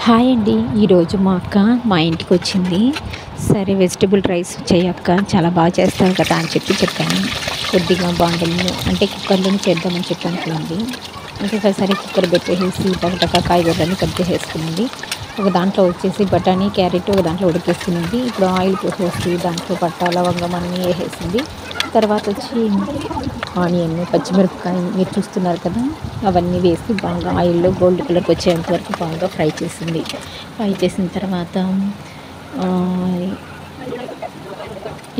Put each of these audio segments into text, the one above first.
Hi అండి. ఈరోజు మా అక్క మా ఇంటికి వచ్చింది. సరే వెజిటబుల్ రైస్ చేయక్క, చాలా బాగా చేస్తావు కదా అని చెప్పాను. కొద్దిగా బాండల్లో అంటే కుక్కర్లోనే చేద్దామని చెప్పి అనుకుంది. ఇంకా సరే కుక్కర్ పెట్టేసి టకటక కాయగూరలని కట్ చేసేసుకునింది. ఒక దాంట్లో వచ్చేసి బఠానీ, క్యారెట్ ఒక దాంట్లో ఉడికేసుకునింది. ఇప్పుడు ఆయిల్ పోసేసి దాంట్లో పట్టా, లవంగం అన్నీ వేసేసింది. తర్వాత వచ్చి ఆనియన్, పచ్చిమిరపకాయ మీరు చూస్తున్నారు కదా, అవన్నీ వేసి బాగా ఆయిల్లో గోల్డ్ కలర్కి వచ్చేంత వరకు బాగా ఫ్రై చేసింది. ఫ్రై చేసిన తర్వాత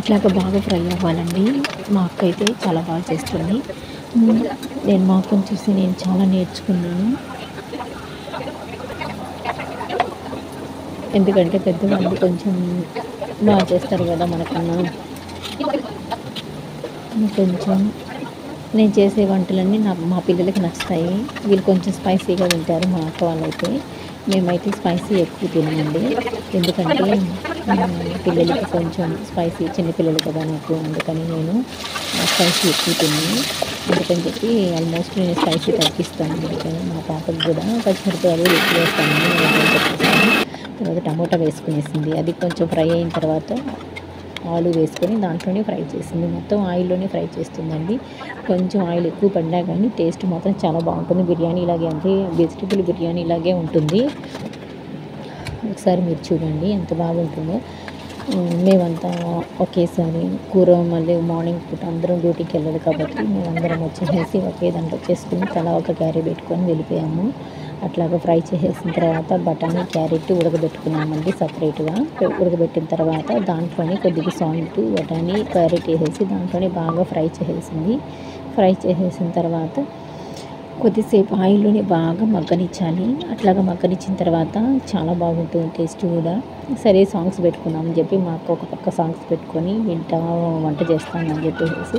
ఇట్లాగ బాగా ఫ్రై అవ్వాలండి. మా అక్క అయితే చాలా బాగా చేస్తుంది. నేను మా అక్కను చూసి నేను చాలా నేర్చుకున్నాను. ఎందుకంటే పెద్దవాళ్ళు కొంచెం బాగా చేస్తారు కదా మనకన్నా. కొంచెం నేను చేసే వంటలన్నీ మా పిల్లలకి నచ్చుతాయి. వీళ్ళు కొంచెం స్పైసీగా తింటారు. మా అక్క వాళ్ళైతే, మేమైతే స్పైసీ ఎక్కువ తినమండి. ఎందుకంటే పిల్లలకి కొంచెం స్పైసీ, చిన్నపిల్లలు కదా నాకు, అందుకని నేను స్పైసీ ఎక్కువ తిన్నాను. అందుకని చెప్పి ఆల్మోస్ట్ నేను స్పైసీ తగ్గిస్తాను. అందుకని మా పాపకు కూడా పచ్చిమిరపకాయలు ఎక్కువ వేస్తాను. తర్వాత టమోటా వేసుకునేసింది. అది కొంచెం ఫ్రై అయిన తర్వాత ఆలు వేసుకొని దాంట్లోనే ఫ్రై చేసింది. మొత్తం ఆయిల్లోనే ఫ్రై చేస్తుందండి. కొంచెం ఆయిల్ ఎక్కువ పడినా కానీ టేస్ట్ మాత్రం చాలా బాగుంటుంది. బిర్యానీ ఇలాగే, అంటే వెజిటబుల్ బిర్యానీ ఇలాగే ఉంటుంది. ఒకసారి మీరు చూడండి ఎంత బాగుంటుందో. మేమంతా ఒకేసారి కూర, మళ్ళీ మార్నింగ్ పూట అందరం డ్యూటీకి వెళ్ళాలి కాబట్టి మేమందరం వచ్చేసి ఒకే దాంట్లో చేసుకుని తలా ఒక క్యారీ పెట్టుకొని వెళ్ళిపోయాము. అట్లాగా ఫ్రై చేసేసిన తర్వాత బఠానీ, క్యారెట్ ఉడకబెట్టుకున్నామండి సపరేట్గా. ఉడకబెట్టిన తర్వాత దాంట్లోనే కొద్దిగా సాల్ట్, బఠానీ, క్యారెట్ వేసేసి దాంట్లోనే బాగా ఫ్రై చేసేసింది. ఫ్రై చేసేసిన తర్వాత కొద్దిసేపు ఆయిల్లోనే బాగా మగ్గనిచ్చాలి. అట్లాగా మగ్గనిచ్చిన తర్వాత చాలా బాగుంటుంది టేస్ట్ కూడా. సరే సాంగ్స్ పెట్టుకుందామని చెప్పి మా అక్క ఒక పక్క సాంగ్స్ పెట్టుకొని వింటా వంట చేస్తానని చెప్పేసి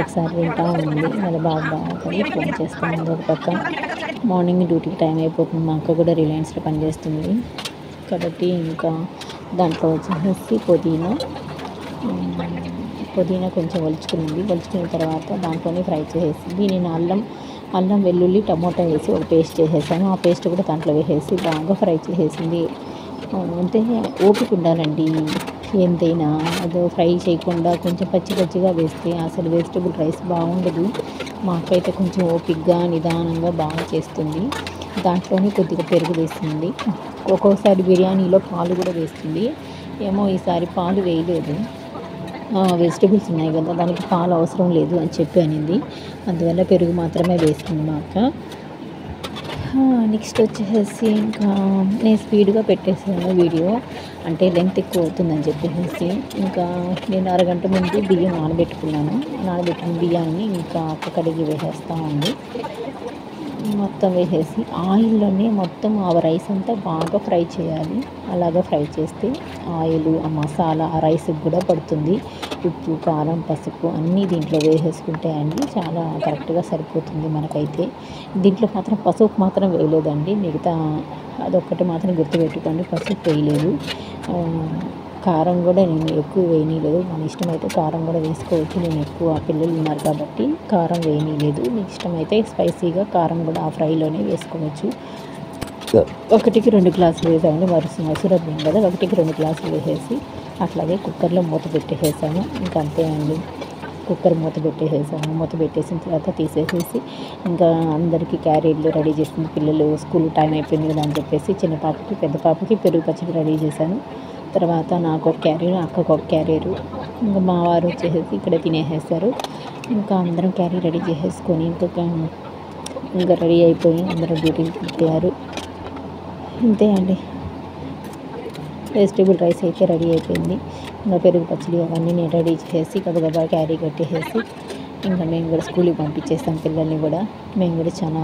ఒకసారి వింటా ఉంది. మళ్ళీ బాగా ఫోన్ చేస్తాను. ఒక పక్క మార్నింగ్ డ్యూటీకి టైం అయిపోతుంది. మా అక్క కూడా రిలయన్స్లో పనిచేస్తుంది కాబట్టి ఇంకా దాంట్లో వచ్చేసి పుదీనా కొంచెం ఒలుచుకున్న తర్వాత దాంట్లోనే ఫ్రై చేసేసింది. నేను అల్లం వెల్లుల్లి టమోటా వేసి ఒక పేస్ట్ చేసేసాను. ఆ పేస్ట్ కూడా దాంట్లో వేసేసి బాగా ఫ్రై చేసేసింది. అంటే ఓపిక ఉండాలండి ఎంతైనా. అదో ఫ్రై చేయకుండా కొంచెం పచ్చిగా వేస్తే అసలు వెజిటబుల్ రైస్ బాగుండదు. మా అక్క అయితే కొంచెం ఓపికగా నిదానంగా బాగా చేస్తుంది. దాంట్లోనే కొద్దిగా పెరుగు వేస్తుంది. ఒక్కొక్కసారి బిర్యానీలో పాలు కూడా వేస్తుంది. ఏమో ఈసారి పాలు వేయలేదు. వెజిటబుల్స్ ఉన్నాయి కదా, దానికి పాలు అవసరం లేదు అని చెప్పి అనింది. అందువల్ల పెరుగు మాత్రమే వేస్తుంది మా అక్క. నెక్స్ట్ వచ్చేసి ఇంకా నేను స్పీడ్గా పెట్టేసాను వీడియో, అంటే లెంత్ ఎక్కువ అవుతుందని చెప్పేసి. ఇంకా నేను అరగంట ముందు బియ్యం నానబెట్టిన బియ్యాన్ని ఇంకా అక్క కడిగి వేసేస్తూ ఉంది. మొత్తం వేసేసి ఆయిల్లోనే మొత్తం ఆ రైస్ అంతా బాగా ఫ్రై చేయాలి. అలాగా ఫ్రై చేస్తే ఆయిల్, ఆ మసాలా ఆ రైస్కి కూడా పడుతుంది. ఉప్పు, కారం, పసుపు అన్నీ దీంట్లో వేసేసుకుంటే అండి చాలా కరెక్ట్గా సరిపోతుంది మనకైతే. దీంట్లో మాత్రం పసుపు మాత్రం వేయలేదండి. మిగతా అదొక్కటి మాత్రం గుర్తుపెట్టుకోండి, పసుపు వేయలేదు. కారం కూడా నేను ఎక్కువ వేయనీయలేదు. మన ఇష్టమైతే కారం కూడా వేసుకోవచ్చు. నేను ఎక్కువ పిల్లలు ఉన్నారు కాబట్టి కారం వేయనీయలేదు. మీకు ఇష్టమైతే స్పైసీగా కారం కూడా ఆ ఫ్రైలోనే వేసుకోవచ్చు. 1కి 2 గ్లాసులు వేసామండి. మసూర బియ్యం కదా, 1కి 2 గ్లాసులు వేసేసి అట్లాగే కుక్కర్లో మూత పెట్టేసాను. ఇంకా అంతే అండి. కుక్కర్ మూత పెట్టేసిన తర్వాత తీసేసేసి ఇంకా అందరికీ క్యారీలు రెడీ చేసింది. పిల్లలు స్కూల్ టైం అయిపోయింది కదా అని చెప్పేసి చిన్న పాపకి, పెద్ద పాపకి పెరుగు పచ్చడి రెడీ చేశాను. తర్వాత నాకు ఒక క్యారియర్, అక్కకు ఒక క్యారియరు, ఇంకా మా వారు వచ్చేసి ఇక్కడ తినేసేస్తారు. ఇంకా అందరం క్యారీ రెడీ చేసేసుకొని ఇంకా రెడీ అయిపోయి అందరం డ్యూటీకి వెళ్ళిపోయారు. అంతే అండి. వెజిటేబుల్ రైస్ అయితే రెడీ అయిపోయింది. ఇంకా పెరుగు పచ్చడి అవన్నీ నేను రెడీ చేసి గబగబా క్యారీ కట్టేసేసి ఇంకా మేము కూడా స్కూల్కి పంపించేస్తాం పిల్లల్ని కూడా. మేము కూడా చాలా